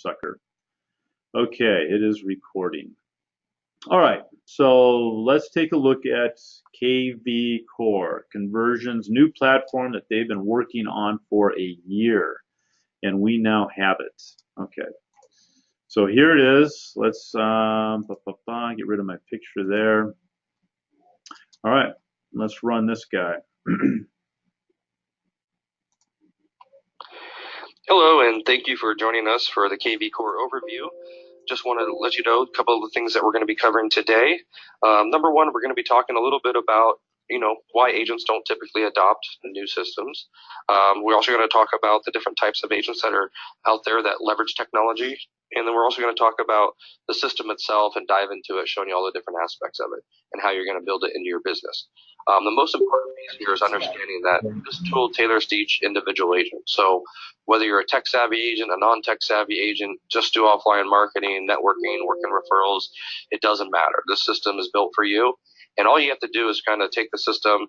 sucker. Okay, it is recording. All right, so let's take a look at KV Core Conversions, new platform that they've been working on for a year, and we now have it. Okay, so here it is. Let's get rid of my picture there. All right, let's run this guy. Hello, and thank you for joining us for the KV Core overview. Just want to let you know a couple of the things that we're going to be covering today. Number one, we're going to be talking a little bit about why agents don't typically adopt new systems. We're also going to talk about the different types of agents that are out there that leverage technology. And then we're also going to talk about the system itself and dive into it, showing you all the different aspects of it and how you're going to build it into your business. The most important piece here is understanding that this tool tailors to each individual agent. So whether you're a tech savvy agent, a non-tech savvy agent, just do offline marketing, networking, working referrals, it doesn't matter. This system is built for you. And all you have to do is kind of take the system,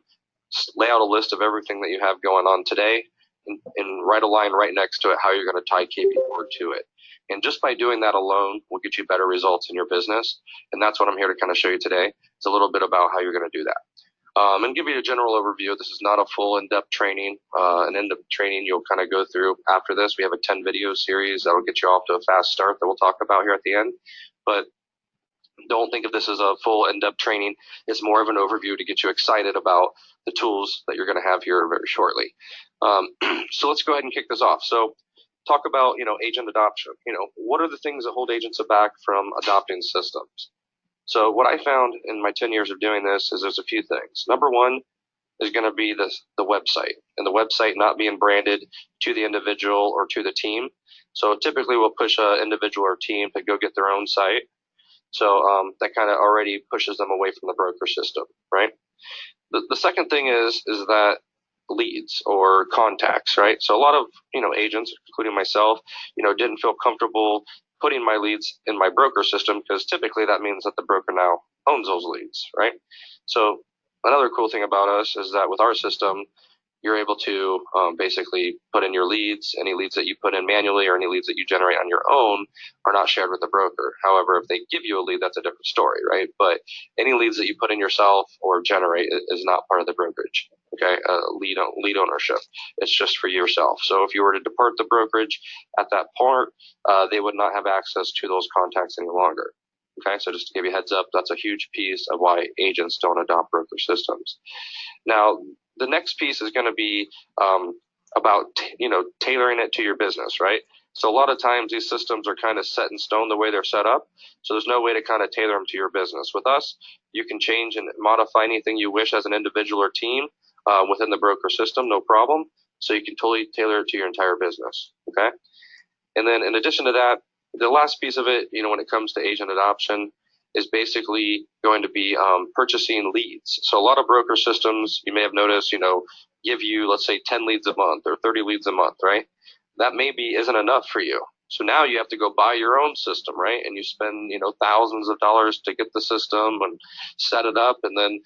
lay out a list of everything that you have going on today, and write a line right next to it how you're going to tie KV Core to it. And just by doing that alone will get you better results in your business. And that's what I'm here to kind of show you today. It's a little bit about how you're going to do that. And give you a general overview. This is not a full in-depth training. An in-depth training you'll kind of go through after this. We have a 10 video series that will get you off to a fast start that we'll talk about here at the end. But don't think of this as a full in-depth training. It's more of an overview to get you excited about the tools that you're going to have here very shortly. So let's go ahead and kick this off. So talk about, agent adoption. What are the things that hold agents back from adopting systems? So what I found in my 10 years of doing this is there's a few things. Number one is going to be the website, and the website not being branded to the individual or to the team. So typically we'll push an individual or team to go get their own site. So that kind of already pushes them away from the broker system, right? The second thing is that leads or contacts, right? So a lot of, agents, including myself, didn't feel comfortable putting my leads in my broker system because typically that means that the broker now owns those leads, right? So another cool thing about us is that with our system, you're able to basically put in your leads. Any leads that you put in manually or any leads that you generate on your own are not shared with the broker. However, if they give you a lead, that's a different story, right? But any leads that you put in yourself or generate is not part of the brokerage, okay? Lead ownership. It's just for yourself. So if you were to depart the brokerage at that point, they would not have access to those contacts any longer. Okay, so just to give you a heads up, that's a huge piece of why agents don't adopt broker systems. Now, the next piece is going to be about tailoring it to your business, right? So a lot of times these systems are kind of set in stone the way they're set up. So there's no way to kind of tailor them to your business. With us, you can change and modify anything you wish as an individual or team within the broker system, no problem. So you can totally tailor it to your entire business, okay? And then in addition to that, the last piece of it, when it comes to agent adoption, is basically going to be purchasing leads. So a lot of broker systems, you may have noticed, give you, let's say, 10 leads a month or 30 leads a month, right? That maybe isn't enough for you. So now you have to go buy your own system, right? And you spend, thousands of dollars to get the system and set it up, and then,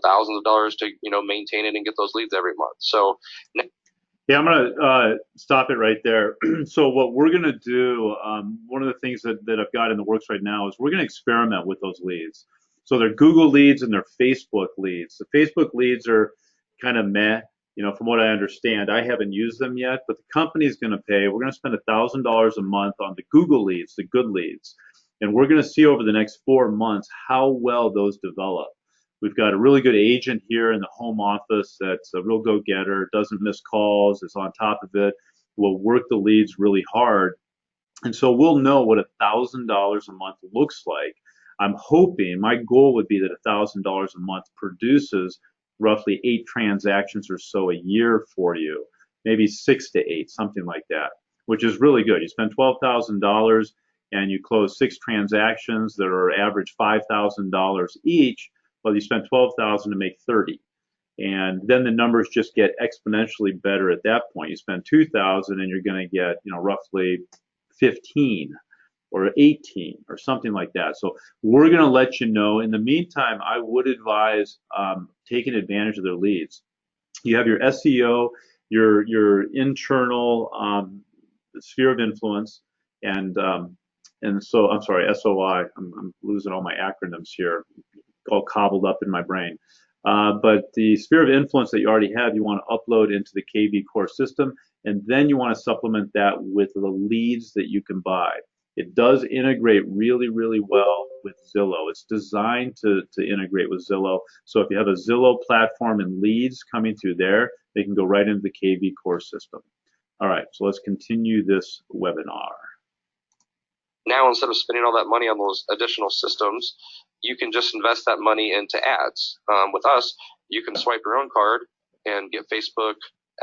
thousands of dollars to, maintain it and get those leads every month. So yeah, I'm going to stop it right there. So what we're going to do, one of the things that I've got in the works right now is we're going to experiment with those leads. So they're Google leads and they're Facebook leads. The Facebook leads are kind of meh, from what I understand. I haven't used them yet, but the company's going to pay. We're going to spend $1,000 a month on the Google leads, the good leads. And we're going to see over the next 4 months how well those develop. We've got a really good agent here in the home office that's a real go-getter, doesn't miss calls, is on top of it, will work the leads really hard. And so we'll know what $1,000 a month looks like. I'm hoping, my goal would be that $1,000 a month produces roughly 8 transactions or so a year for you, maybe 6 to 8, something like that, which is really good. You spend $12,000 and you close 6 transactions that are average $5,000 each. Well, you spent $12,000 to make 30, and then the numbers just get exponentially better at that point. You spend $2,000 and you're going to get, roughly 15 or 18 or something like that. So we're going to let you know. In the meantime, I would advise taking advantage of their leads. You have your SEO, your internal sphere of influence. And so I'm sorry, SOI. I'm losing all my acronyms here, all cobbled up in my brain. But the sphere of influence that you already have, you want to upload into the KV core system, and then you want to supplement that with the leads that you can buy. It does integrate really, really well with Zillow. It's designed to integrate with Zillow. So if you have a Zillow platform and leads coming through there, they can go right into the KV core system. All right, so let's continue this webinar. Now, instead of spending all that money on those additional systems, you can just invest that money into ads. With us, you can swipe your own card and get Facebook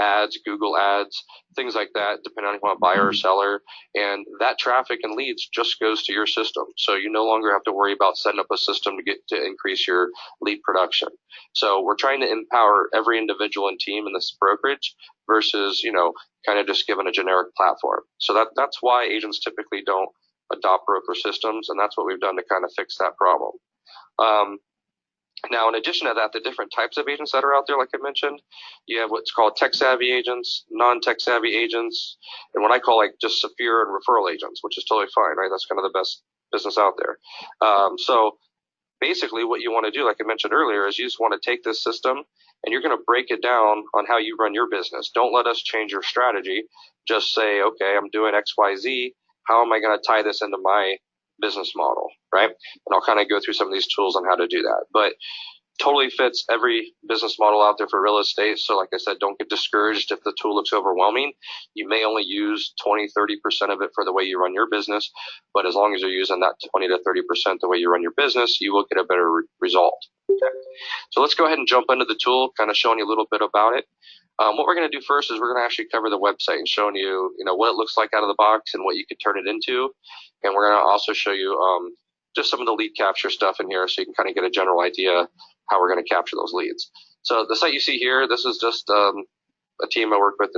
ads, Google ads, things like that, depending on if you want buyer or seller. And that traffic and leads just goes to your system. So you no longer have to worry about setting up a system to increase your lead production. So we're trying to empower every individual and team in this brokerage versus, kind of just given a generic platform. So that's why agents typically don't adopt broker systems, and that's what we've done to kind of fix that problem. Now, in addition to that, the different types of agents that are out there, like I mentioned, you have what's called tech-savvy agents, non-tech-savvy agents, and what I call like just Saphir and referral agents, which is totally fine, right? That's kind of the best business out there. So basically what you want to do, like I mentioned earlier, is you just want to take this system and you're going to break it down on how you run your business. Don't let us change your strategy. Just say, okay, I'm doing X, Y, Z. How am I going to tie this into my business model, right? And I'll kind of go through some of these tools on how to do that. But totally fits every business model out there for real estate. So like I said, don't get discouraged if the tool looks overwhelming. You may only use 20, 30% of it for the way you run your business. But as long as you're using that 20 to 30% the way you run your business, you will get a better result. Okay. So let's go ahead and jump into the tool, kind of showing you a little bit about it. What we're going to do first is we're going to actually cover the website and showing you, what it looks like out of the box and what you could turn it into. And we're going to also show you just some of the lead capture stuff in here so you can kind of get a general idea how we're going to capture those leads. So the site you see here, this is just a team I work with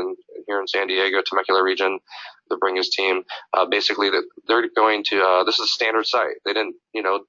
here in San Diego, Temecula region, the Bringus team. Basically, they're going to, this is a standard site. They didn't,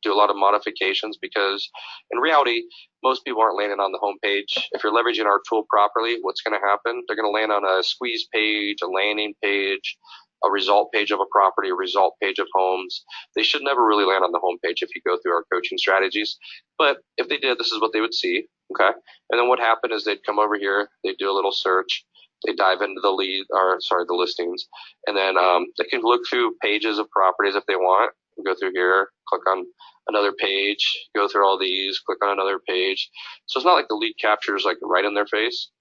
do a lot of modifications because in reality, most people aren't landing on the home page. If you're leveraging our tool properly, what's going to happen? They're going to land on a squeeze page, a landing page, a result page of a property, a result page of homes. They should never really land on the home page if you go through our coaching strategies. But if they did, this is what they would see. Okay. And then what happened is they'd come over here, they'd do a little search, they dive into the listings, and then they can look through pages of properties if they want. Go through here, click on another page, go through all these, click on another page. So it's not like the lead capture is like right in their face.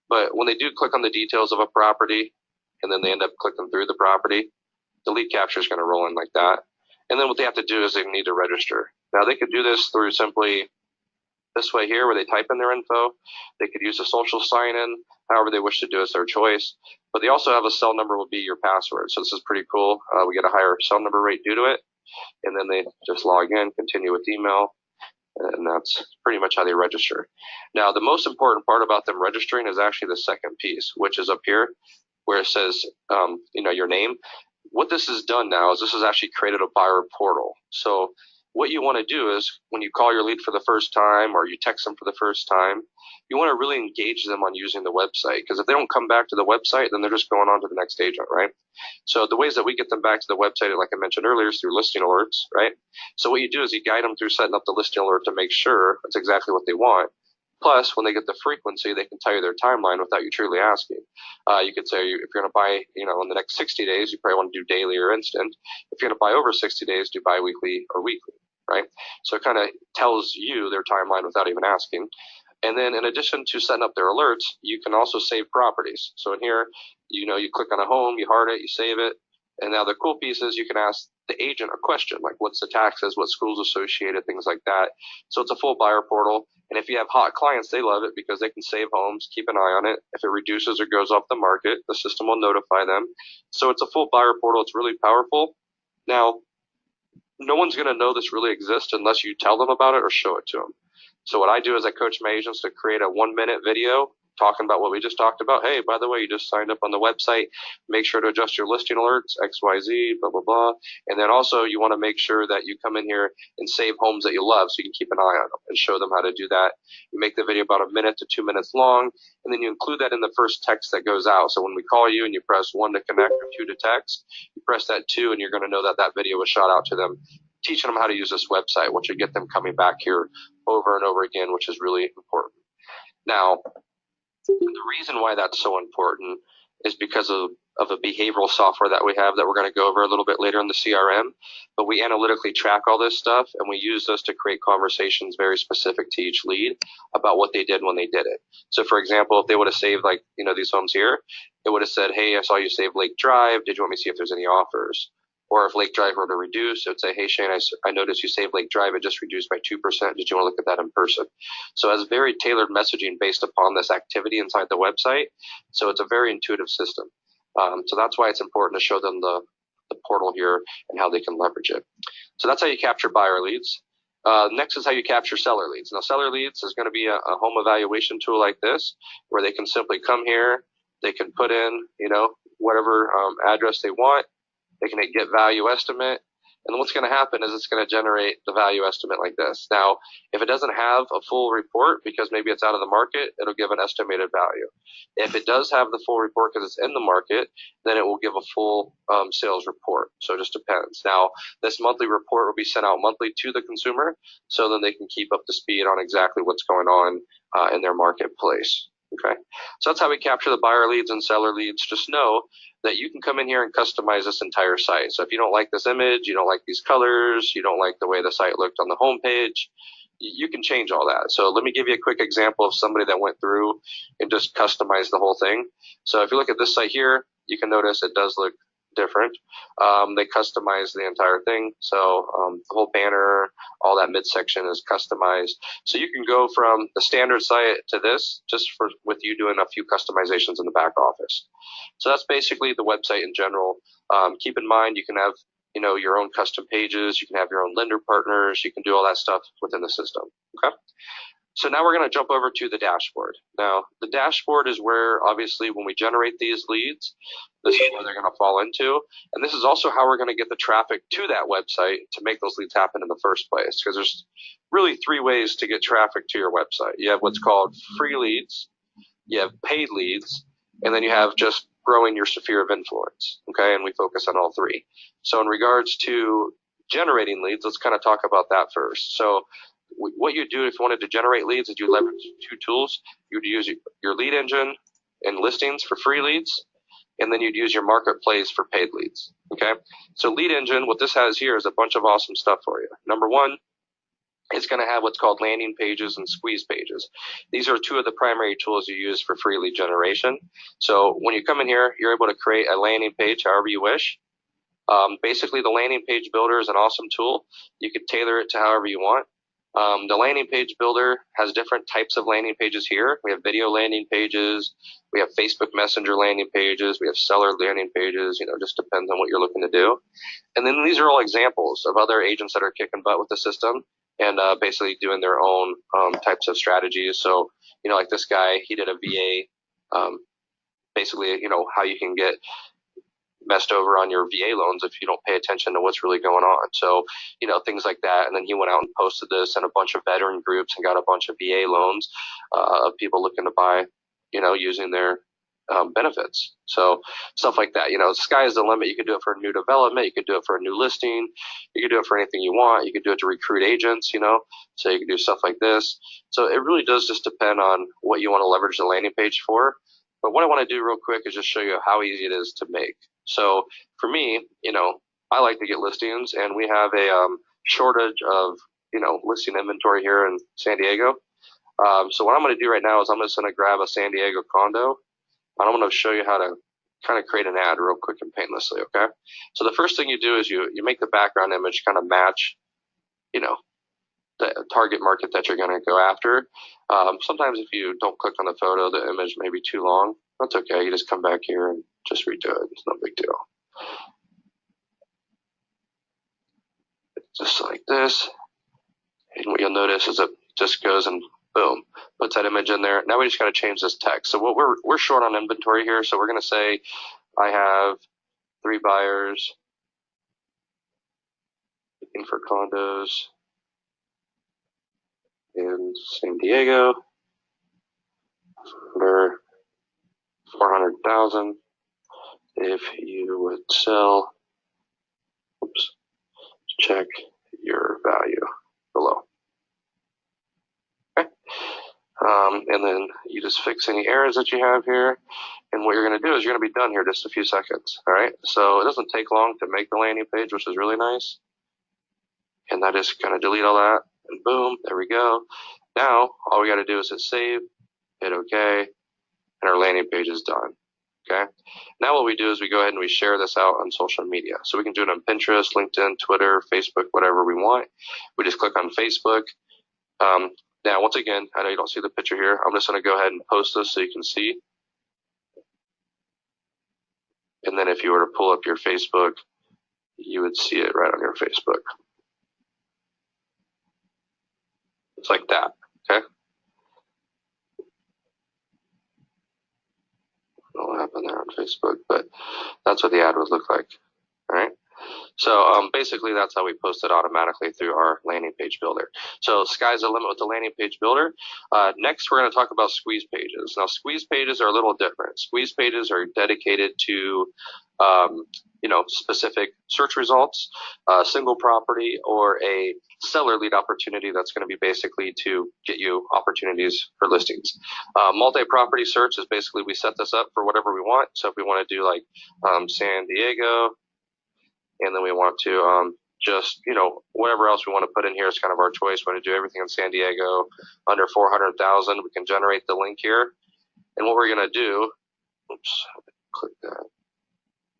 But when they do click on the details of a property, and then they end up clicking through the property, the lead capture is going to roll in like that. And then what they have to do is they need to register. Now they could do this through simply this way here where they type in their info. They could use a social sign-in, however they wish to do, it's their choice. But they also have a cell number will be your password. So this is pretty cool. We get a higher cell number rate due to it. And then they just log in, continue with email, and that's pretty much how they register. Now, the most important part about them registering is actually the second piece, which is up here where it says, your name. What this has done now is this has actually created a buyer portal. So what you want to do is when you call your lead for the first time or you text them for the first time, you want to really engage them on using the website. Because if they don't come back to the website, then they're just going on to the next agent, right? So the ways that we get them back to the website, like I mentioned earlier, is through listing alerts, right? So what you do is you guide them through setting up the listing alert to make sure that's exactly what they want. Plus, when they get the frequency, they can tell you their timeline without you truly asking. You could say if you're going to buy, in the next 60 days, you probably want to do daily or instant. If you're going to buy over 60 days, do biweekly or weekly, right? So it kind of tells you their timeline without even asking. And then in addition to setting up their alerts, you can also save properties. So in here, you click on a home, you heart it, you save it. And now the cool piece is you can ask the agent a question, like what's the taxes, what schools associated, things like that. So it's a full buyer portal. And if you have hot clients, they love it because they can save homes, keep an eye on it. If it reduces or goes off the market, the system will notify them. So it's a full buyer portal. It's really powerful. Now, no one's going to know this really exists unless you tell them about it or show it to them. So what I do is I coach my agents to create a 1-minute video talking about what we just talked about. Hey, by the way, you just signed up on the website. Make sure to adjust your listing alerts, XYZ, blah, blah, blah. And then also you want to make sure that you come in here and save homes that you love so you can keep an eye on them and show them how to do that. You make the video about 1 minute to 2 minutes long, and then you include that in the first text that goes out. So when we call you and you press 1 to connect or 2 to text, you press that 2 and you're going to know that that video was shot out to them, teaching them how to use this website, which will get them coming back here over and over again, which is really important. Now, the reason why that's so important is because of a behavioral software that we have that we're going to go over a little bit later in the CRM. But we analytically track all this stuff, and we use this to create conversations very specific to each lead about what they did when they did it. So, for example, if they would have saved, like, these homes here, it would have said, hey, I saw you save Lake Drive. Did you want me to see if there's any offers? Or if Lake Drive were to reduce, it would say, hey, Shane, I noticed you saved Lake Drive. It just reduced by 2%. Did you want to look at that in person? So it has very tailored messaging based upon this activity inside the website. So it's a very intuitive system. So that's why it's important to show them the portal here and how they can leverage it. So that's how you capture buyer leads. Next is how you capture seller leads. Now, seller leads is going to be a home evaluation tool like this, where they can simply come here. They can put in, whatever address they want. They can get value estimate. And then what's going to happen is it's going to generate the value estimate like this. Now, if it doesn't have a full report because maybe it's out of the market, it'll give an estimated value. If it does have the full report because it's in the market, then it will give a full sales report. So it just depends. Now, this monthly report will be sent out monthly to the consumer, so then they can keep up to speed on exactly what's going on in their marketplace. Okay, so that's how we capture the buyer leads and seller leads. Just know that you can come in here and customize this entire site. So if you don't like this image, you don't like these colors, you don't like the way the site looked on the homepage, you can change all that. So let me give you a quick example of somebody that went through and just customized the whole thing. So if you look at this site here, you can notice it does look different. They customized the entire thing. So the whole banner, all that midsection is customized. So you can go from the standard site to this just with you doing a few customizations in the back office. So that's basically the website in general. Keep in mind you can have your own custom pages. You can have your own lender partners. You can do all that stuff within the system. Okay. So now we're going to jump over to the dashboard. Now, the dashboard is where, obviously, when we generate these leads, this is where they're going to fall into. And this is also how we're going to get the traffic to that website to make those leads happen in the first place. Because there's really 3 ways to get traffic to your website. You have what's called free leads, you have paid leads, and then you have just growing your sphere of influence. Okay, and we focus on all 3. So in regards to generating leads, let's kind of talk about that first. So what you do if you wanted to generate leads is you leverage 2 tools. You'd use your lead engine and listings for free leads, and then you'd use your marketplace for paid leads. Okay, so lead engine, what this has here is a bunch of awesome stuff for you. Number 1, it's going to have what's called landing pages and squeeze pages. These are 2 of the primary tools you use for free lead generation. So when you come in here, you're able to create a landing page however you wish. Basically, the landing page builder is an awesome tool. You can tailor it to however you want. The landing page builder has different types of landing pages here. We have video landing pages. We have Facebook Messenger landing pages. We have seller landing pages. Just depends on what you're looking to do. And then these are all examples of other agents that are kicking butt with the system and basically doing their own types of strategies. So, like this guy, he did a VA, basically, how you can get messed over on your VA loans if you don't pay attention to what's really going on. So, things like that. And then he went out and posted this in a bunch of veteran groups and got a bunch of VA loans of people looking to buy, using their benefits. So stuff like that. The sky is the limit. You could do it for a new development. You could do it for a new listing. You could do it for anything you want. You could do it to recruit agents, so you can do stuff like this. So it really does just depend on what you want to leverage the landing page for. But what I want to do real quick is just show you how easy it is to make. So for me, I like to get listings, and we have a shortage of, listing inventory here in San Diego. So what I'm going to do right now is I'm just going to grab a San Diego condo, and I'm going to show you how to kind of create an ad real quick and painlessly, okay? So the first thing you do is you make the background image kind of match, the target market that you're going to go after. Sometimes if you don't click on the photo, the image may be too long. That's okay. You just come back here and just redo it. It's no big deal. Just like this. And what you'll notice is it just goes and Boom, puts that image in there. Now we just got to change this text. So what we're short on inventory here, so we're going to say I have 3 buyers looking for condos in San Diego for 400,000. If you would sell, oops, check your value below. Okay. And then you just fix any errors that you have here. And what you're going to do is you're going to be done here in just a few seconds. All right. So it doesn't take long to make the landing page, which is really nice. And I just kind of delete all that, and boom, there we go. Now all we got to do is hit save, hit OK, and our landing page is done. Okay. Now what we do is we go ahead and we share this out on social media. So we can do it on Pinterest, LinkedIn, Twitter, Facebook, whatever we want. We just click on Facebook. Now, once again, I know you don't see the picture here. I'm just going to go ahead and post this so you can see. And then if you were to pull up your Facebook, you would see it right on your Facebook. It's like that. Okay. What happened there on Facebook, but that's what the ad would look like. All right. So basically, that's how we post it automatically through our landing page builder. So sky's the limit with the landing page builder. Next, we're going to talk about squeeze pages. Now, squeeze pages are a little different. Squeeze pages are dedicated to specific search results, single property, or a seller lead opportunity that's going to be basically to get you opportunities for listings. Multi-property search is basically we set this up for whatever we want. So if we want to do like San Diego, and then we want to whatever else we want to put in here is kind of our choice. We want to do everything in San Diego under 400,000. We can generate the link here. And what we're going to do, oops, click that,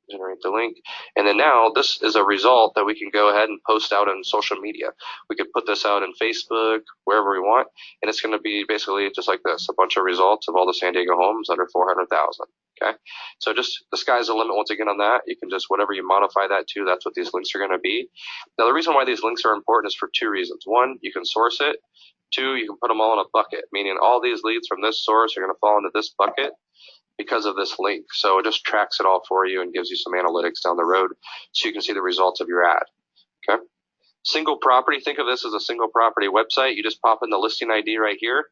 generate the link. And then now this is a result that we can go ahead and post out on social media. We could put this out in Facebook, wherever we want. And it's going to be basically just like this, a bunch of results of all the San Diego homes under 400,000. Okay. So just the sky's the limit once again on that. You can just, whatever you modify that to, that's what these links are going to be. Now, the reason why these links are important is for 2 reasons. 1, you can source it. 2, you can put them all in a bucket, meaning all these leads from this source are going to fall into this bucket because of this link. So it just tracks it all for you and gives you some analytics down the road so you can see the results of your ad. Okay. Single property, think of this as a single property website. You just pop in the listing ID right here.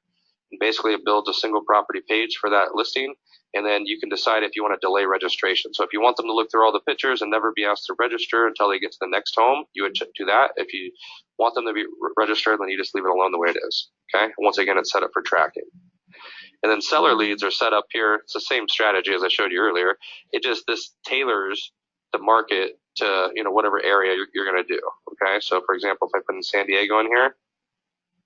And basically it builds a single property page for that listing. And then you can decide if you want to delay registration. So if you want them to look through all the pictures and never be asked to register until they get to the next home, you would do that. If you want them to be registered, then you just leave it alone the way it is. Okay. And once again, it's set up for tracking. And then seller leads are set up here. It's the same strategy as I showed you earlier. This tailors the market to whatever area you're going to do. Okay. So for example, if I put in San Diego in here,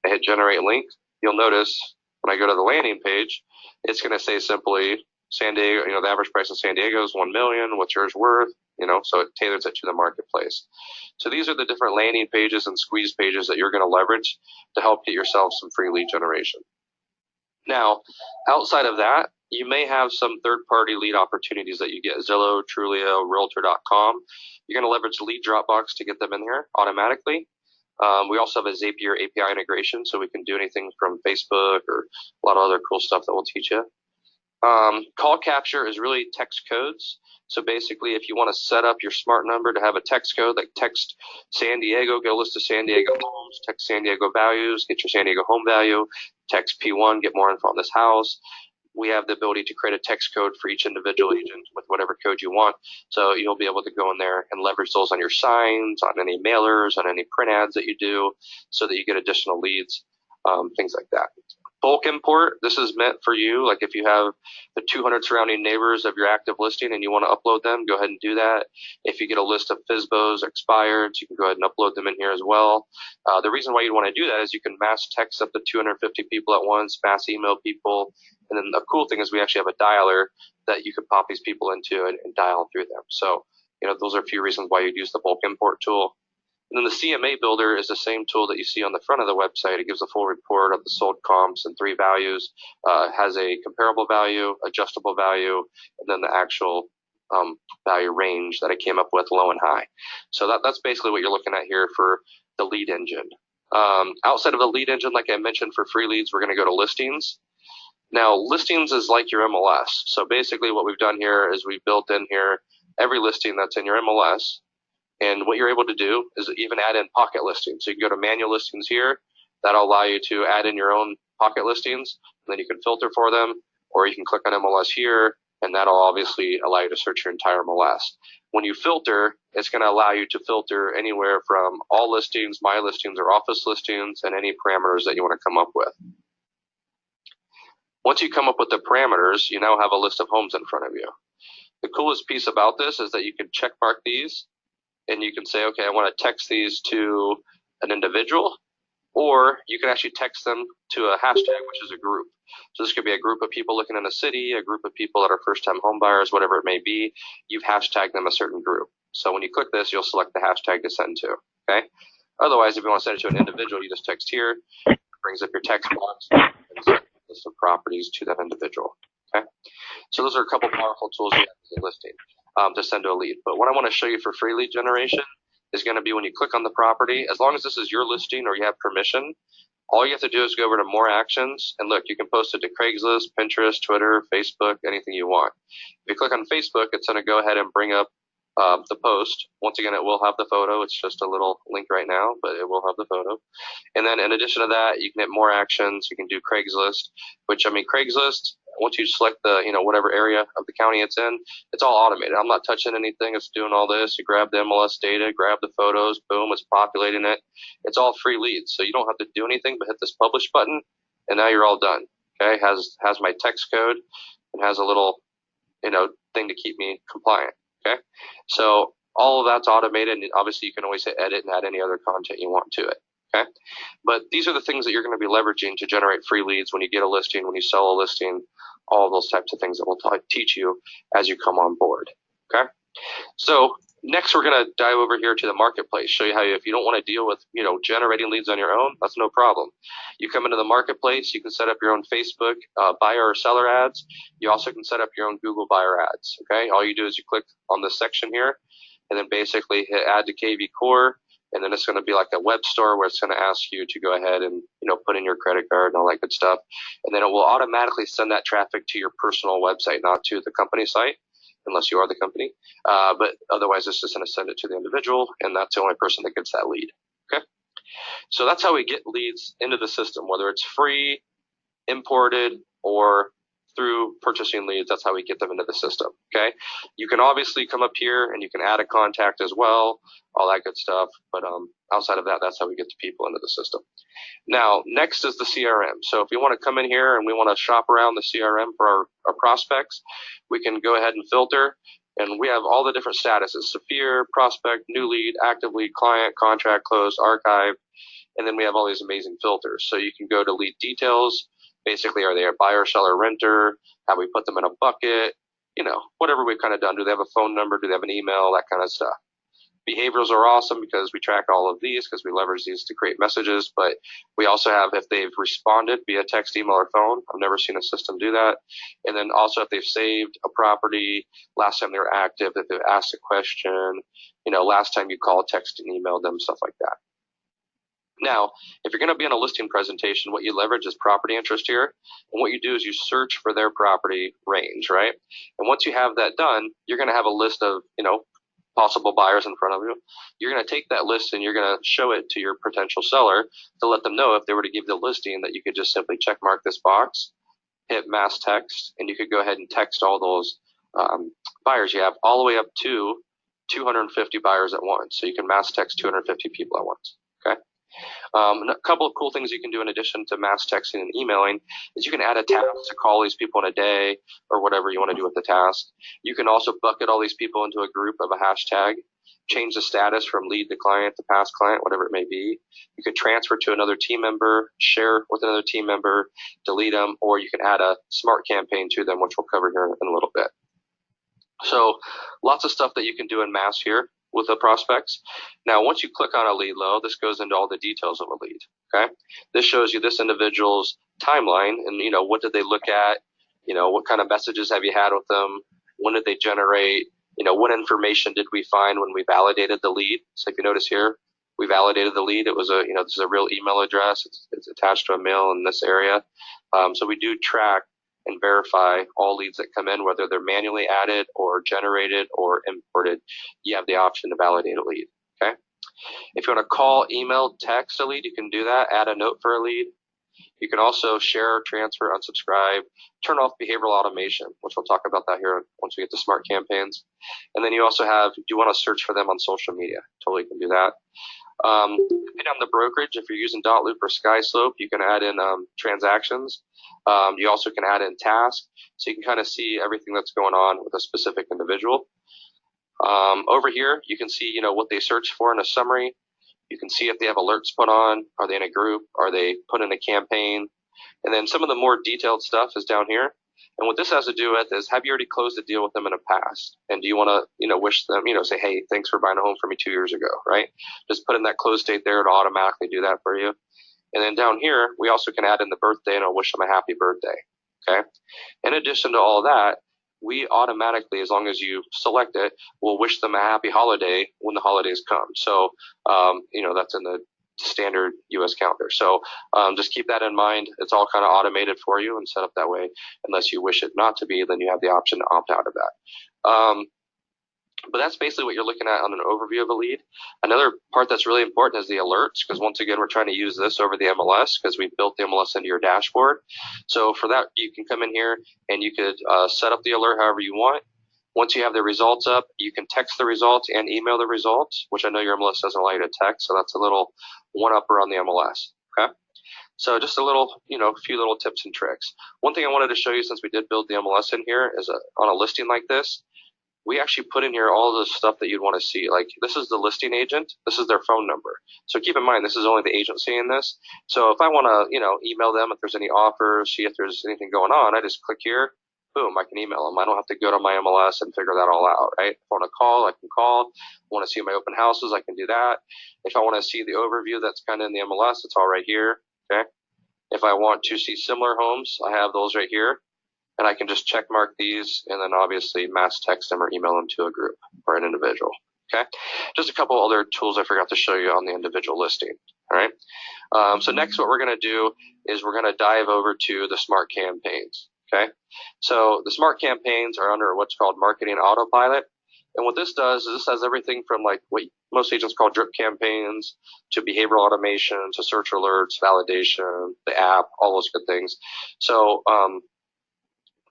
I hit generate link, you'll notice when I go to the landing page, it's going to say simply San Diego, the average price in San Diego is $1 million. What's yours worth? So it tailors it to the marketplace. So these are the different landing pages and squeeze pages that you're going to leverage to help get yourself some free lead generation. Now, outside of that, you may have some third-party lead opportunities that you get, Zillow, Trulia, Realtor.com. You're going to leverage Lead Dropbox to get them in here automatically. We also have a Zapier API integration, so we can do anything from Facebook or a lot of other cool stuff that we'll teach you. Call capture is really text codes. So basically, if you want to set up your smart number to have a text code, like text San Diego, get a list of San Diego homes, text San Diego values, get your San Diego home value, text P1, get more info on this house. We have the ability to create a text code for each individual agent with whatever code you want. So you'll be able to go in there and leverage those on your signs, on any mailers, on any print ads that you do so that you get additional leads, things like that. Bulk import, this is meant for you. Like if you have the 200 surrounding neighbors of your active listing and you want to upload them, go ahead and do that. If you get a list of FSBOs or expireds, you can go ahead and upload them in here as well. The reason why you'd want to do that is you can mass text up to 250 people at once, mass email people. And then the cool thing is we actually have a dialer that you can pop these people into and dial through them. So, those are a few reasons why you'd use the bulk import tool. And then the CMA builder is the same tool that you see on the front of the website. It gives a full report of the sold comps and 3 values, has a comparable value, adjustable value, and then the actual value range that it came up with, low and high. So that's basically what you're looking at here for the lead engine. Outside of the lead engine, like I mentioned, for free leads, we're going to go to listings. Now, listings is like your MLS. So basically what we've done here is we've built in here every listing that's in your MLS. And what you're able to do is even add in pocket listings. So you can go to manual listings here. That'll allow you to add in your own pocket listings, and then you can filter for them, or you can click on MLS here, and that'll obviously allow you to search your entire MLS. When you filter, it's going to allow you to filter anywhere from all listings, my listings, or office listings, and any parameters that you want to come up with. Once you come up with the parameters, you now have a list of homes in front of you. The coolest piece about this is that you can check mark these, and you can say, okay, I want to text these to an individual, or you can actually text them to a hashtag, which is a group. So this could be a group of people looking in a city, a group of people that are first-time home buyers, whatever it may be. You've hashtagged them a certain group. So when you click this, you'll select the hashtag to send to, okay? Otherwise, if you want to send it to an individual, you just text here, it brings up your text box, and sends a list of properties to that individual, okay? So those are a couple powerful tools you have as a listing to send to a lead. But what I want to show you for free lead generation is going to be when you click on the property. As long as this is your listing or you have permission, all you have to do is go over to more actions, and look, you can post it to Craigslist, Pinterest, Twitter, Facebook, anything you want. If you click on Facebook, it's going to go ahead and bring up the post. Once again, it will have the photo. It's just a little link right now, but it will have the photo. And then in addition to that, you can hit more actions. You can do Craigslist, which, I mean, Craigslist, once you select the, whatever area of the county it's in, it's all automated. I'm not touching anything. It's doing all this. You grab the MLS data, grab the photos, boom, it's populating it. It's all free leads. So you don't have to do anything but hit this publish button, and now you're all done. Okay, has my text code and has a little, thing to keep me compliant. Okay, so all of that's automated, and obviously you can always hit edit and add any other content you want to it. Okay, but these are the things that you're going to be leveraging to generate free leads when you get a listing, when you sell a listing, all of those types of things that we'll teach you as you come on board. Okay, so next we're going to dive over here to the marketplace, show you how if you don't want to deal with generating leads on your own, that's no problem. You come into the marketplace, you can set up your own Facebook buyer or seller ads. You also can set up your own Google buyer ads. Okay, all you do is you click on this section here, and then basically hit add to KV Core. And then it's going to be like a web store where it's going to ask you to go ahead and put in your credit card and all that good stuff. And then it will automatically send that traffic to your personal website, not to the company site, unless you are the company. But otherwise, it's just going to send it to the individual, and that's the only person that gets that lead. Okay, so that's how we get leads into the system, whether it's free, imported, or through purchasing leads. That's how we get them into the system. Okay, you can obviously come up here and you can add a contact as well, all that good stuff, but outside of that, that's how we get the people into the system. Now, next is the CRM. So if you want to come in here and we want to shop around the CRM for our prospects, we can go ahead and filter, and we have all the different statuses: Saphir, prospect, new lead, active lead, client, contract, closed, archive, and then we have all these amazing filters. So you can go to lead details. Basically, are they a buyer, seller, renter? Have we put them in a bucket? Whatever we've kind of done. Do they have a phone number? Do they have an email? That kind of stuff. Behaviorals are awesome because we track all of these because we leverage these to create messages, but we also have if they've responded via text, email, or phone. I've never seen a system do that. And then also if they've saved a property, last time they were active, if they've asked a question, last time you called, texted, and emailed them, stuff like that. Now, if you're going to be on a listing presentation, what you leverage is property interest here. And what you do is you search for their property range, right? And once you have that done, you're going to have a list of, possible buyers in front of you. You're going to take that list and you're going to show it to your potential seller to let them know if they were to give the listing that you could just simply check mark this box, hit mass text, and you could go ahead and text all those buyers you have all the way up to 250 buyers at once. So you can mass text 250 people at once. Okay. A couple of cool things you can do in addition to mass texting and emailing is you can add a task to call these people in a day or whatever you want to do with the task. You can also bucket all these people into a group of a hashtag, change the status from lead to client to past client, whatever it may be. You could transfer to another team member, share with another team member, delete them, or you can add a smart campaign to them, which we'll cover here in a little bit. So lots of stuff that you can do in mass here with the prospects. Now, once you click on a lead low, this goes into all the details of a lead. Okay, this shows you this individual's timeline and what did they look at, what kind of messages have you had with them, when did they generate, what information did we find when we validated the lead. So if you notice here, We validated the lead. It was this is a real email address. It's attached to a mail in this area. So we do track and verify all leads that come in, whether they're manually added or generated or imported. You have the option to validate a lead. Okay. If you want to call, email, text a lead, you can do that. Add a note for a lead. You can also share, transfer, unsubscribe, turn off behavioral automation, which we'll talk about that here once we get to smart campaigns. And then you also have, do you want to search for them on social media? Totally can do that. Depending on the brokerage, if you're using Dotloop or SkySlope, you can add in transactions. You also can add in tasks, so you can kind of see everything that's going on with a specific individual. Over here, you can see what they search for in a summary. You can see if they have alerts put on. Are they in a group? Are they put in a campaign? And then some of the more detailed stuff is down here. And what this has to do with is, have you already closed a deal with them in the past? And do you want to, wish them, say, hey, thanks for buying a home for me 2 years ago, right? Just put in that close date there. It'll automatically do that for you. And then down here, we also can add in the birthday, and it'll wish them a happy birthday, okay? In addition to all that, we automatically, as long as you select it, will wish them a happy holiday when the holidays come. So, that's in the standard U.S. calendar. So just keep that in mind. It's all kind of automated for you and set up that way. Unless you wish it not to be, then you have the option to opt out of that. But that's basically what you're looking at on an overview of a lead. Another part that's really important is the alerts, because once again, we're trying to use this over the MLS because we built the MLS into your dashboard. So for that, you can come in here and you could set up the alert however you want. Once you have the results up, you can text the results and email the results, which I know your MLS doesn't allow you to text, so that's a little one-upper on the MLS, okay? So just a little, few little tips and tricks. One thing I wanted to show you, since we did build the MLS in here, is on a listing like this, we actually put in here all the stuff that you'd want to see. Like, this is the listing agent. This is their phone number. So keep in mind, this is only the agent seeing this. So if I want to, email them if there's any offers, see if there's anything going on, I just click here. Boom, I can email them. I don't have to go to my MLS and figure that all out, right? If I want to call, I can call. If I want to see my open houses, I can do that. If I want to see the overview that's kind of in the MLS, it's all right here, okay? If I want to see similar homes, I have those right here. And I can just check mark these and then obviously mass text them or email them to a group or an individual, okay? Just a couple other tools I forgot to show you on the individual listing, all right? So next what we're going to do is we're going to dive over to the smart campaigns. Okay, so the smart campaigns are under what's called marketing autopilot. And what this does is this has everything from like what most agents call drip campaigns to behavioral automation to search alerts, validation, the app, all those good things. So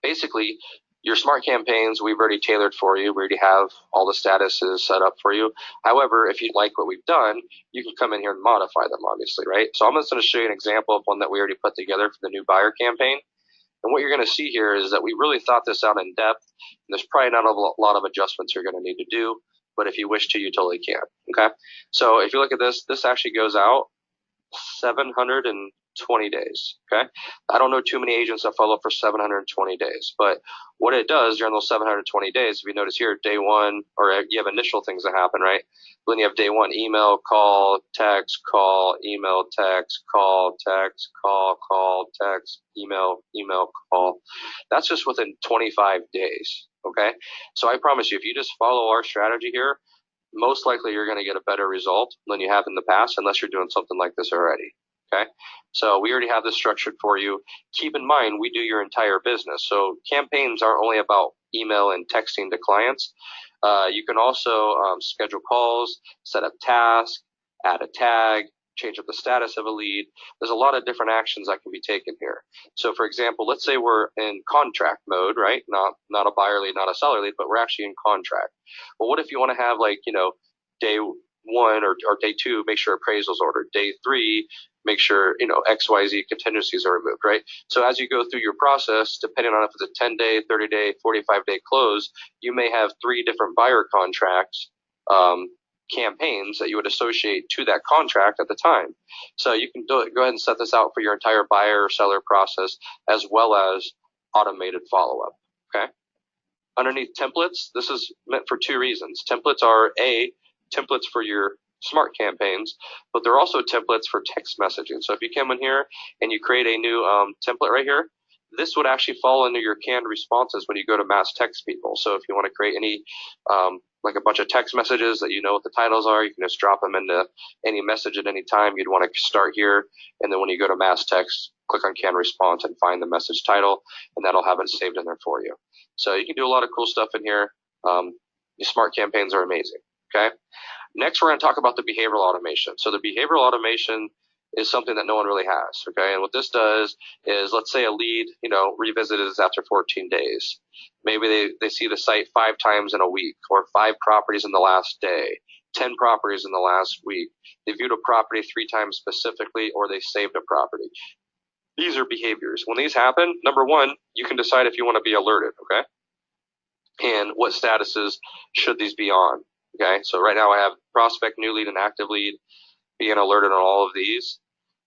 basically, your smart campaigns, we've already tailored for you. We already have all the statuses set up for you. However, if you like what we've done, you can come in here and modify them, obviously, right? So I'm just going to show you an example of one that we already put together for the new buyer campaign. And what you're going to see here is that we really thought this out in depth. And there's probably not a lot of adjustments you're going to need to do, but if you wish to, you totally can. Okay. So if you look at this, this actually goes out 720 days. Okay. I don't know too many agents that follow up for 720 days, but what it does during those 720 days, if you notice here, day one, or you have initial things that happen, right? Then you have day one, email, call, text, call, email, text, call, text, call, text, email, call. That's just within 25 days. Okay. So I promise you, if you just follow our strategy here, most likely you're going to get a better result than you have in the past, unless you're doing something like this already. Okay. So we already have this structured for you. Keep in mind, we do your entire business. So campaigns aren't only about email and texting to clients. You can also schedule calls, set up tasks, add a tag, change up the status of a lead. There's a lot of different actions that can be taken here. So for example, let's say we're in contract mode, right? Not a buyer lead, not a seller lead, but we're actually in contract. Well, what if you want to have like, day one or day two, make sure appraisal's ordered. Day three, make sure, XYZ contingencies are removed, right? So as you go through your process, depending on if it's a 10-day, 30-day, 45-day close, you may have 3 different buyer contracts, campaigns that you would associate to that contract at the time. So you can go ahead and set this out for your entire buyer or seller process, as well as automated follow-up, okay? Underneath templates, this is meant for 2 reasons. Templates are templates for your smart campaigns, but they're also templates for text messaging. So if you come in here and you create a new template right here, this would actually fall into your canned responses when you go to mass text people. So if you want to create any like a bunch of text messages that you know what the titles are. You can just drop them into any message at any time. You'd want to start here, and then when you go to mass text, click on can response and find the message title, and that'll have it saved in there for you. So you can do a lot of cool stuff in here. Your smart campaigns are amazing. Okay. Next, we're going to talk about the behavioral automation. So the behavioral automation is something that no one really has. Okay. And what this does is, let's say a lead, revisited us after 14 days. Maybe they see the site 5 times in a week, or 5 properties in the last day, 10 properties in the last week. They viewed a property 3 times specifically, or they saved a property. These are behaviors. When these happen, number one, you can decide if you want to be alerted. Okay. And what statuses should these be on? Okay, so right now I have prospect, new lead, and active lead being alerted on all of these.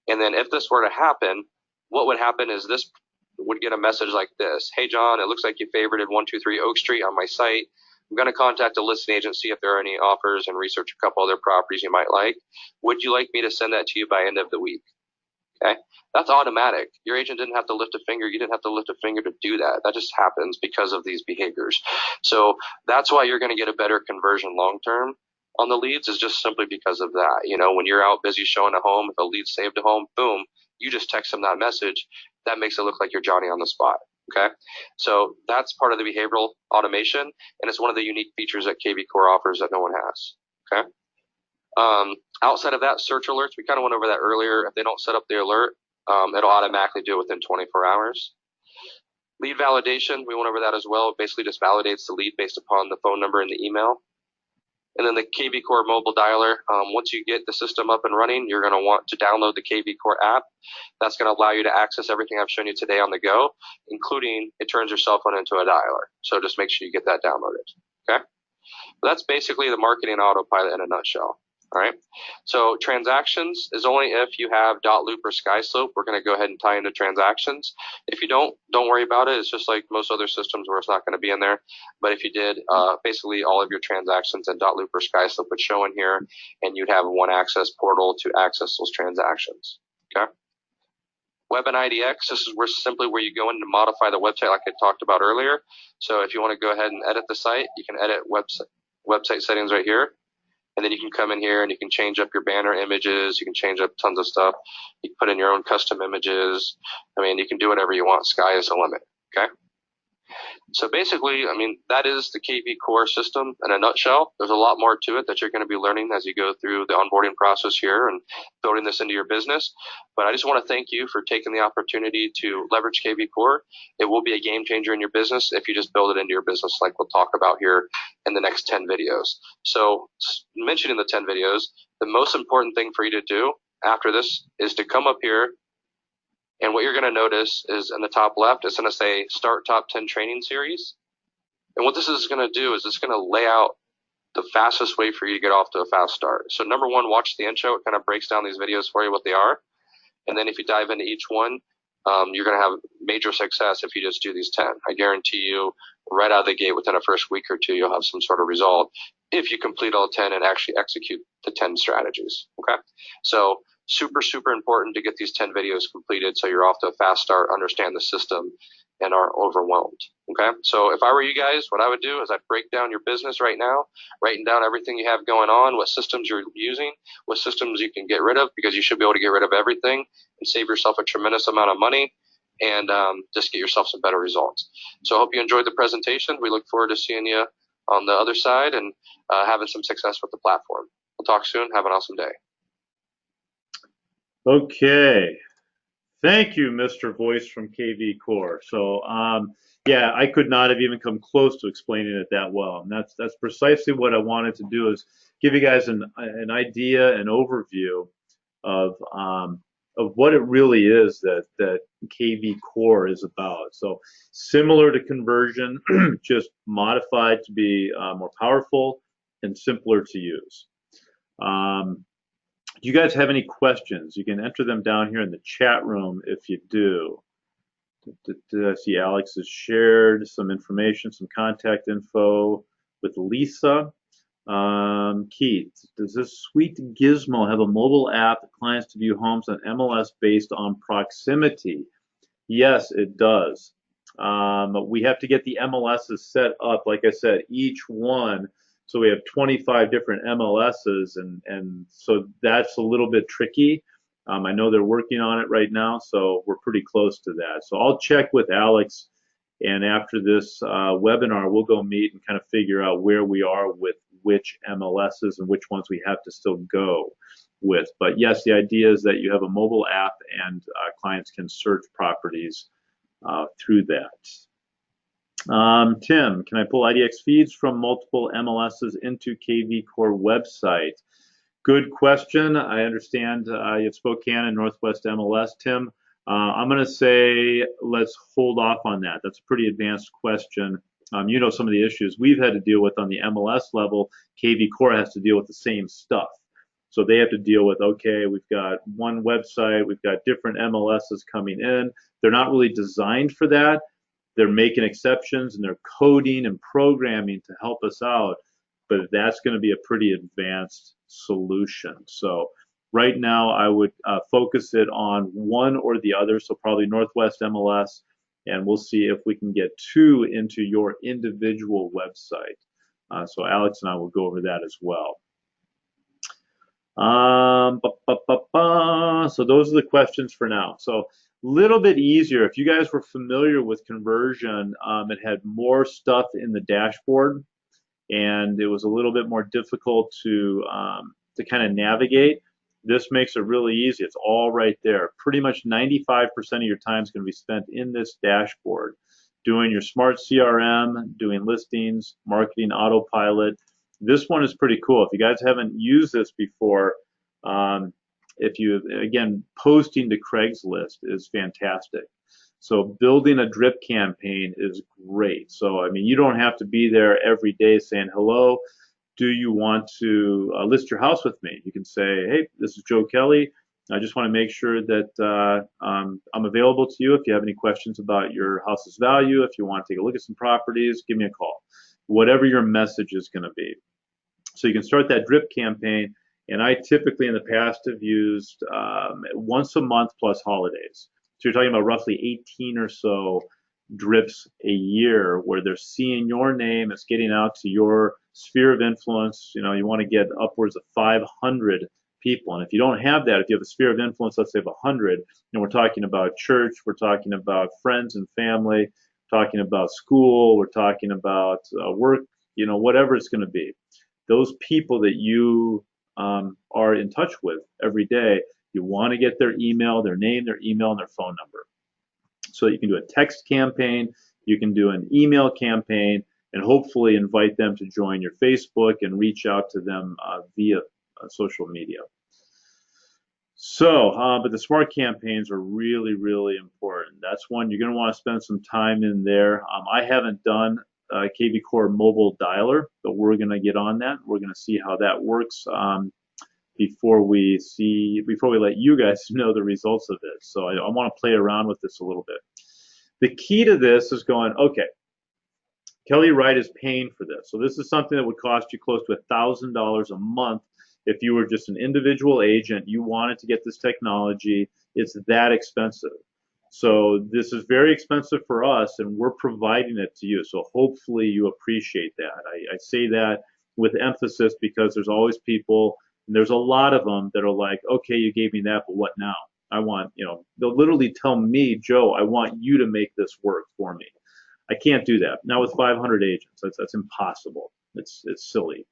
And then if this were to happen, what would happen is this would get a message like this. Hey, John, it looks like you favorited 123 Oak Street on my site. I'm going to contact a listing agent, see if there are any offers, and research a couple other properties you might like. Would you like me to send that to you by end of the week? Okay, that's automatic. Your agent didn't have to lift a finger. You didn't have to lift a finger to do that. That just happens because of these behaviors. So that's why you're going to get a better conversion long term on the leads, is just simply because of that. When you're out busy showing a home, if a lead saved a home, boom, you just text them that message. That makes it look like you're Johnny on the spot. Okay, so that's part of the behavioral automation, and it's one of the unique features that KV Core offers that no one has. Okay. Outside of that, search alerts, we kind of went over that earlier. If they don't set up the alert, it'll automatically do it within 24 hours. Lead validation, we went over that as well. It basically just validates the lead based upon the phone number and the email. And then the KV Core mobile dialer, once you get the system up and running, you're going to want to download the KV Core app. That's going to allow you to access everything I've shown you today on the go, including it turns your cell phone into a dialer. So just make sure you get that downloaded. Okay? But that's basically the marketing autopilot in a nutshell. All right. So transactions is only if you have dot loop or sky slope. We're going to go ahead and tie into transactions. If you don't worry about it. It's just like most other systems where it's not going to be in there. But if you did, basically all of your transactions and dot loop or sky slope would show in here, and you'd have one access portal to access those transactions. Okay. Web and IDX, this is where you go in to modify the website like I talked about earlier. So if you want to go ahead and edit the site, you can edit website settings right here. And then you can come in here and you can change up your banner images. You can change up tons of stuff. You can put in your own custom images. You can do whatever you want. Sky is the limit. Okay. So basically, that is the KV Core system in a nutshell. There's a lot more to it that you're going to be learning as you go through the onboarding process here and building this into your business. But I just want to thank you for taking the opportunity to leverage KV Core. It will be a game changer in your business if you just build it into your business, like we'll talk about here in the next 10 videos. So mentioning the 10 videos, the most important thing for you to do after this is to come up here. And what you're going to notice is in the top left, it's going to say Start Top 10 Training Series. And what this is going to do is it's going to lay out the fastest way for you to get off to a fast start. So number one, watch the intro. It kind of breaks down these videos for you, what they are. And then if you dive into each one, you're going to have major success if you just do these 10. I guarantee you right out of the gate within a first week or two, you'll have some sort of result if you complete all 10 and actually execute the 10 strategies. Okay. So super, super important to get these 10 videos completed so you're off to a fast start, understand the system, and aren't overwhelmed. Okay. So if I were you guys, what I would do is I'd break down your business right now, writing down everything you have going on, what systems you're using, what systems you can get rid of, because you should be able to get rid of everything and save yourself a tremendous amount of money and just get yourself some better results. So I hope you enjoyed the presentation. We look forward to seeing you on the other side and having some success with the platform. We'll talk soon. Have an awesome day. Okay. Thank you, Mr. Voice from KV Core. So, yeah, I could not have even come close to explaining it that well. And that's precisely what I wanted to do, is give you guys an idea, an overview of what it really is that KV Core is about. So similar to conversion, just modified to be more powerful and simpler to use. Do you guys have any questions? You can enter them down here in the chat room if you do. I see Alex has shared some information, some contact info with Lisa. Keith, does this sweet gizmo have a mobile app that clients to view homes on MLS based on proximity? Yes, it does. We have to get the MLSs set up. Like I said, each one So we have 25 different MLSs, and so that's a little bit tricky. I know they're working on it right now, so we're pretty close to that. So I'll check with Alex, and after this webinar, we'll go meet and kind of figure out where we are with which MLSs and which ones we have to still go with. But yes, the idea is that you have a mobile app and clients can search properties through that. Tim, can I pull IDX feeds from multiple MLSs into KV Core website? Good question. I understand you have Spokane and Northwest MLS, Tim. I'm going to say let's hold off on that. That's a pretty advanced question. You know some of the issues we've had to deal with on the MLS level. KV Core has to deal with the same stuff. So they have to deal with, okay, we've got one website, we've got different MLSs coming in. They're not really designed for that. They're making exceptions and they're coding and programming to help us out, but that's going to be a pretty advanced solution. So right now I would focus it on one or the other, so probably Northwest MLS, and we'll see if we can get two into your individual website. So Alex and I will go over that as well. So those are the questions for now. So little bit easier. If you guys were familiar with conversion, it had more stuff in the dashboard, and it was a little bit more difficult to kind of navigate. This makes it really easy. It's all right there. Pretty much 95% of your time is going to be spent in this dashboard, doing your smart CRM, doing listings, marketing autopilot. This one is pretty cool. If you guys haven't used this before, if you, again, posting to Craigslist is fantastic. So building a drip campaign is great. So, I mean, you don't have to be there every day saying, hello, do you want to list your house with me? You can say, hey, this is Joe Kelly. I just want to make sure that I'm available to you. If you have any questions about your house's value, if you want to take a look at some properties, give me a call. Whatever your message is going to be. So you can start that drip campaign. And I typically in the past have used once a month plus holidays. So you're talking about roughly 18 or so drips a year where they're seeing your name, it's getting out to your sphere of influence. You know, you want to get upwards of 500 people. And if you don't have that, if you have a sphere of influence, let's say of 100, and we're talking about church, we're talking about friends and family, talking about school, we're talking about work, you know, whatever it's going to be. Those people that you are in touch with every day, you want to get their email, their name, their email, and their phone number. So you can do a text campaign, you can do an email campaign, and hopefully invite them to join your Facebook and reach out to them via social media. So, but the smart campaigns are really, really important. That's one you're going to want to spend some time in there. I haven't done KV Core mobile dialer, but we're going to get on that. We're going to see how that works before we let you guys know the results of it. So I want to play around with this a little bit. The key to this is going, okay, Kelly Wright is paying for this. So this is something that would cost you close to $1,000 a month if you were just an individual agent, you wanted to get this technology. It's that expensive. So this is very expensive for us, and we're providing it to you. So hopefully you appreciate that. I say that with emphasis because there's always people, and there's a lot of them that are like, okay, you gave me that, but what now? I want, you know, they'll literally tell me, Joe, I want you to make this work for me. I can't do that. Now with 500 agents, that's impossible. It's silly.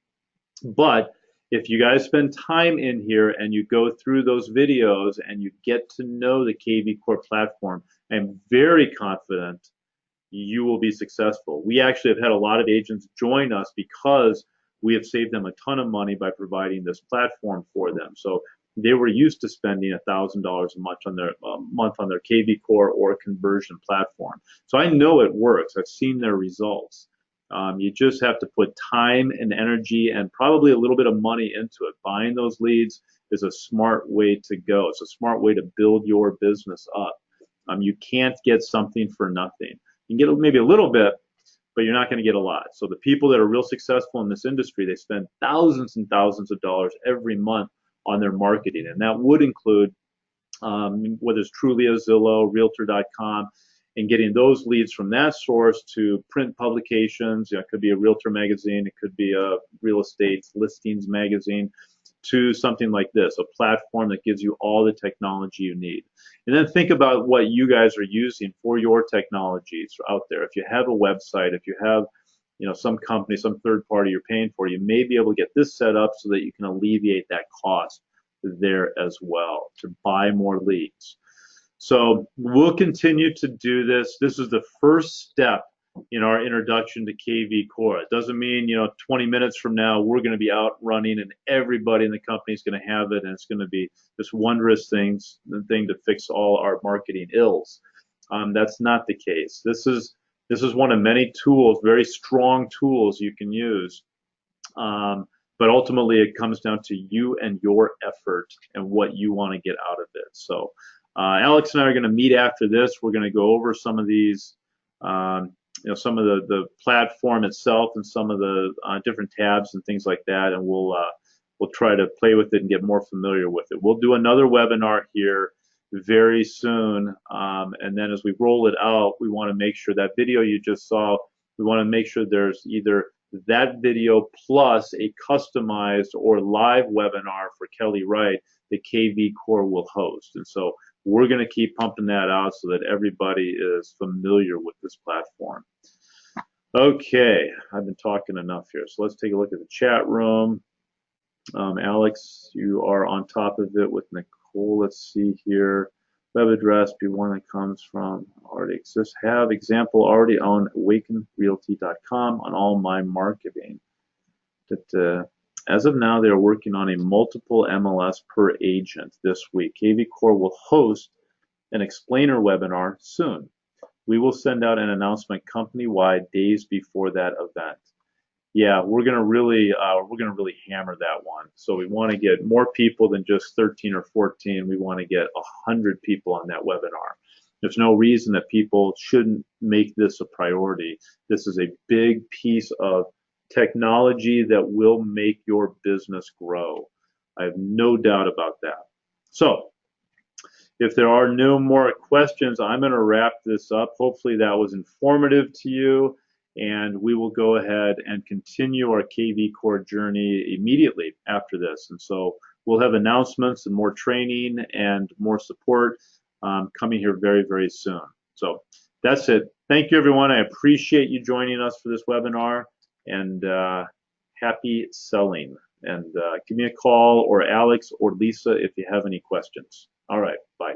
But if you guys spend time in here and you go through those videos and you get to know the KV Core platform, I'm very confident you will be successful. We actually have had a lot of agents join us because we have saved them a ton of money by providing this platform for them. So they were used to spending $1,000 a month on their KV Core or conversion platform. So I know it works. I've seen their results. You just have to put time and energy and probably a little bit of money into it. Buying those leads is a smart way to go. It's a smart way to build your business up. You can't get something for nothing. You can get maybe a little bit, but you're not going to get a lot. So the people that are real successful in this industry, they spend thousands and thousands of dollars every month on their marketing. And that would include whether it's Trulia, Zillow, Realtor.com. and getting those leads from that source to print publications. It could be a realtor magazine, it could be a real estate listings magazine, to something like this, a platform that gives you all the technology you need. And then think about what you guys are using for your technologies out there. If you have a website, if you have some company, some third party you're paying for, you may be able to get this set up so that you can alleviate that cost there as well to buy more leads. So we'll continue to do this. This is the first step in our introduction to KV Core. It doesn't mean 20 minutes from now we're going to be out running and everybody in the company is going to have it and it's going to be this wondrous thing to fix all our marketing ills. That's not the case. This is one of many tools, very strong tools you can use. But ultimately, it comes down to you and your effort and what you want to get out of it. So Alex and I are going to meet after this. We're going to go over some of these, some of the platform itself and some of the different tabs and things like that, and we'll try to play with it and get more familiar with it. We'll do another webinar here very soon, and then as we roll it out, we want to make sure that video you just saw, we want to make sure there's either that video plus a customized or live webinar for Kelly Wright that KV Core will host. And so we're going to keep pumping that out so that everybody is familiar with this platform. Okay, I've been talking enough here. So let's take a look at the chat room. Alex, you are on top of it with Nicole. Let's see here. Web address, be one that comes from already exists. Have example already own awakenrealty.com on all my marketing. As of now, they are working on a multiple MLS per agent this week. KV Core will host an explainer webinar soon. We will send out an announcement company-wide days before that event. Yeah, we're gonna really hammer that one. So we want to get more people than just 13 or 14. We want to get 100 people on that webinar. There's no reason that people shouldn't make this a priority. This is a big piece of technology that will make your business grow. I have no doubt about that. So if there are no more questions, I'm going to wrap this up. Hopefully that was informative to you, and we will go ahead and continue our KV Core journey immediately after this. And so we'll have announcements and more training and more support coming here very, very soon. So that's it. Thank you, everyone. I appreciate you joining us for this webinar, and happy selling. And give me a call, or Alex or Lisa, if you have any questions. All right, bye.